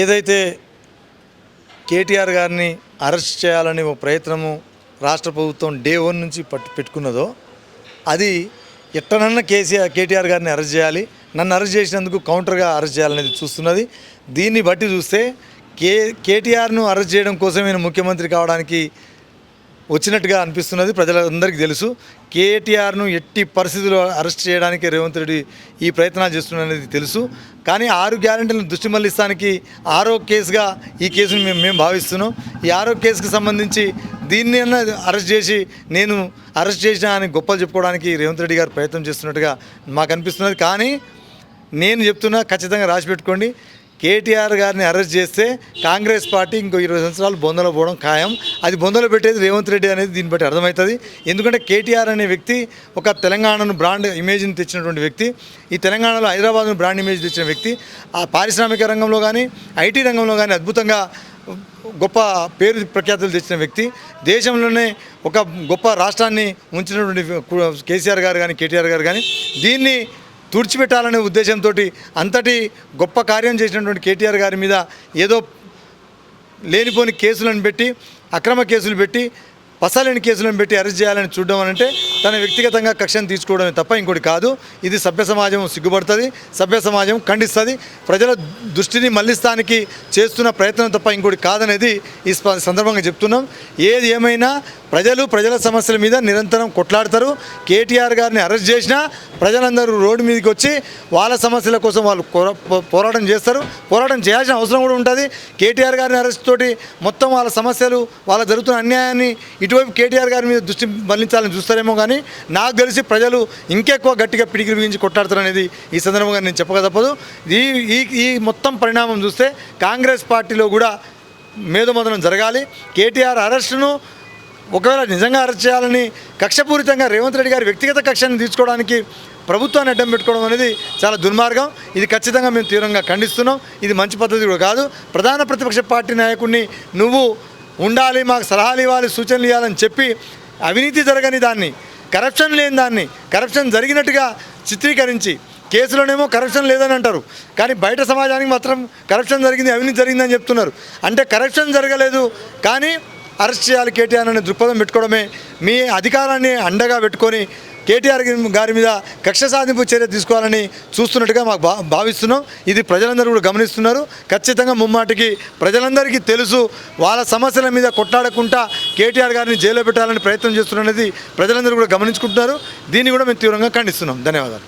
ఏదైతే కేటీఆర్ గారిని అరెస్ట్ చేయాలని ఒక ప్రయత్నము రాష్ట్ర ప్రభుత్వం డే 1 నుంచి పెట్టుకున్నదో అది ఎట్టనన్నా కేటీఆర్ గారిని అరెస్ట్ చేయాలి, నన్ను అరెస్ట్ చేసినందుకు కౌంటర్గా అరెస్ట్ చేయాలనేది చూస్తున్నది. దీన్ని బట్టి చూస్తే కేటీఆర్ను అరెస్ట్ చేయడం కోసమే ముఖ్యమంత్రి కావడానికి వచ్చినట్టుగా అనిపిస్తున్నది. ప్రజలందరికీ తెలుసు కేటీఆర్ను ఎట్టి పరిస్థితుల్లో అరెస్ట్ చేయడానికి రేవంత్ రెడ్డి ఈ ప్రయత్నాలు చేస్తున్నది తెలుసు. కానీ 6 గ్యారెంటీలను దృష్టి మళ్లిస్తానికి 6వ కేసుగా ఈ కేసును మేము భావిస్తున్నాం. ఈ 6వ కేసుకు సంబంధించి దీన్ని అరెస్ట్ చేసి నేను అరెస్ట్ చేసినా అని గొప్పలు చెప్పుకోవడానికి రేవంత్ రెడ్డి గారు ప్రయత్నం చేస్తున్నట్టుగా మాకు అనిపిస్తున్నది. కానీ నేను చెప్తున్నా, ఖచ్చితంగా రాసిపెట్టుకోండి, కేటీఆర్ గారిని అరెస్ట్ చేస్తే కాంగ్రెస్ పార్టీ ఇంకో 20 సంవత్సరాలు బొందలో పోవడం ఖాయం. అది బొందలో పెట్టేది రేవంత్ రెడ్డి అనేది దీన్ని బట్టి అర్థమవుతుంది. ఎందుకంటే కేటీఆర్ అనే వ్యక్తి ఒక తెలంగాణను బ్రాండ్ ఇమేజ్ని తెచ్చినటువంటి వ్యక్తి, ఈ తెలంగాణలో హైదరాబాద్ను బ్రాండ్ ఇమేజ్ తెచ్చిన వ్యక్తి, ఆ పారిశ్రామిక రంగంలో కానీ ఐటీ రంగంలో కానీ అద్భుతంగా గొప్ప పేరు ప్రఖ్యాతులు తెచ్చిన వ్యక్తి, దేశంలోనే ఒక గొప్ప రాష్ట్రాన్ని ఉంచినటువంటి కేసీఆర్ గారు కానీ కేటీఆర్ గారు కానీ దీన్ని తుడిచిపెట్టాలనే ఉద్దేశంతో అంతటి గొప్ప కార్యం చేసినటువంటి కేటీఆర్ గారి మీద ఏదో లేనిపోని కేసులను పెట్టి, అక్రమ కేసులు పెట్టి, పసలేని కేసులను పెట్టి అరెస్ట్ చేయాలని చూడడం అంటే తన వ్యక్తిగతంగా కక్షను తీసుకోవడమే తప్ప ఇంకోటి కాదు. ఇది సభ్య సమాజం సిగ్గుపడుతుంది, సభ్య సమాజం ఖండిస్తుంది. ప్రజల దృష్టిని మళ్లిస్తానికి చేస్తున్న ప్రయత్నం తప్ప ఇంకోటి కాదనేది ఈ సందర్భంగా చెప్తున్నాం. ఏది ఏమైనా ప్రజల సమస్యల మీద నిరంతరం కొట్లాడతారు. కేటీఆర్ గారిని అరెస్ట్ చేసినా ప్రజలందరూ రోడ్డు మీదకి వచ్చి వాళ్ళ సమస్యల కోసం వాళ్ళు పోరాటం చేస్తారు. పోరాటం చేయాల్సిన అవసరం కూడా ఉంటుంది. కేటీఆర్ గారిని అరెస్ట్ తోటి మొత్తం వాళ్ళ సమస్యలు, వాళ్ళ జరుగుతున్న అన్యాయాన్ని ఇటువైపు కేటీఆర్ గారి మీద దృష్టి మళ్లించాలని చూస్తారేమో. కానీ నాకు తెలిసి ప్రజలు ఇంకెక్కువ గట్టిగా పిడికిలు బిగించి కొట్లాడతారు అనేది ఈ సందర్భంగా నేను చెప్పక తప్పదు. ఈ మొత్తం పరిణామం చూస్తే కాంగ్రెస్ పార్టీలో కూడా మేధోమథనం జరగాలి. కేటీఆర్ అరెస్టును ఒకవేళ నిజంగా అరెస్ట్ చేయాలని కక్షపూరితంగా రేవంత్ రెడ్డి గారి వ్యక్తిగత కక్షను తీర్చుకోవడానికి ప్రభుత్వాన్ని అడ్డం పెట్టుకోవడం అనేది చాలా దుర్మార్గం. ఇది ఖచ్చితంగా మేము తీవ్రంగా ఖండిస్తున్నాం. ఇది మంచి పద్ధతి కూడా కాదు. ప్రధాన ప్రతిపక్ష పార్టీ నాయకుడిని నువ్వు ఉండాలి, మాకు సలహాలు ఇవ్వాలి, సూచనలు ఇవ్వాలని చెప్పి అవినీతి జరగని దాన్ని, కరప్షన్ లేని దాన్ని కరప్షన్ జరిగినట్టుగా చిత్రీకరించి కేసులోనేమో కరప్షన్ లేదని అంటారు, కానీ బయట సమాజానికి మాత్రం కరప్షన్ జరిగింది, అవినీతి జరిగిందని చెప్తున్నారు. అంటే కరప్షన్ జరగలేదు కానీ అరెస్ట్ చేయాలి కేటీఆర్ అనే దృక్పథం పెట్టుకోవడమే. మీ అధికారాన్ని అండగా పెట్టుకొని కేటీఆర్ గారి మీద కక్ష సాధింపు చర్య తీసుకోవాలని చూస్తున్నట్టుగా మాకు భావిస్తున్నాం. ఇది ప్రజలందరూ కూడా గమనిస్తున్నారు. ఖచ్చితంగా ముమ్మాటికి ప్రజలందరికీ తెలుసు, వాళ్ళ సమస్యల మీద కొట్లాడకుండా కేటీఆర్ గారిని జైల్లో పెట్టాలని ప్రయత్నం చేస్తున్నది ప్రజలందరూ కూడా గమనించుకుంటున్నారు. దీన్ని కూడా మేము తీవ్రంగా ఖండిస్తున్నాం. ధన్యవాదాలు.